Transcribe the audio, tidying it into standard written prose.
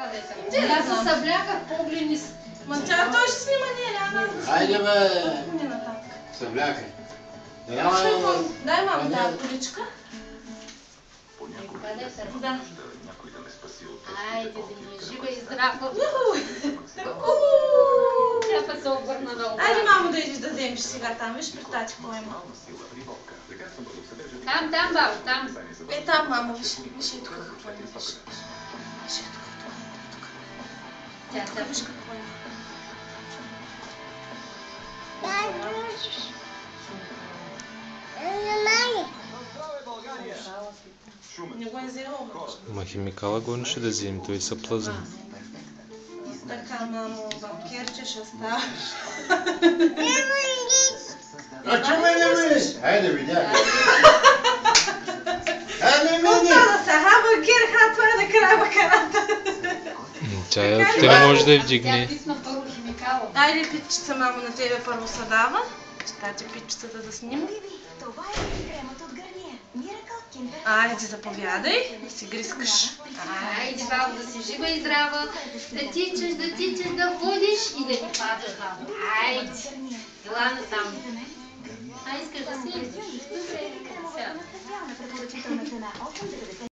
Аз със събляка погледни. Ма тя той ще снима, не, Ляна. Хайде бе! Не нататък. Събляка. Дай мама тази количка. Да. Айде да ми е жива и здрава. Тя пък се обърна долу. Айде, мамо, да идиш да вземеш сега там. Виж при тати какво има. Там, бабо, там. Е, там, мамо, виж. Виж и тук какво има. Виж и тук. Тук виж какво има. Не го е взела. Ма химикала гонеше да вземем, той се плъзна. Така, мамо, банкерче ще ставаш. А че ме не видиш? Хайде, видя. Хайде, види! Остана се, банкер, това е на края бакарата. Тя те не може да я вдигне. Тя писна първо химикала. Айде, питчица, мамо, на тебе първо се дава. Читате питчицата да снима. Това е кремата от Гарниер. Miracle Kinder. Айде, заповядай, да си грискаш. Айде, бабо, да си жива и здрава. Да тичаш, да ходиш и да не падаш, бабо. Айде. Ела насам. Искаш да си? Добре. Кремовата на специална препоръчителна цена 8,90.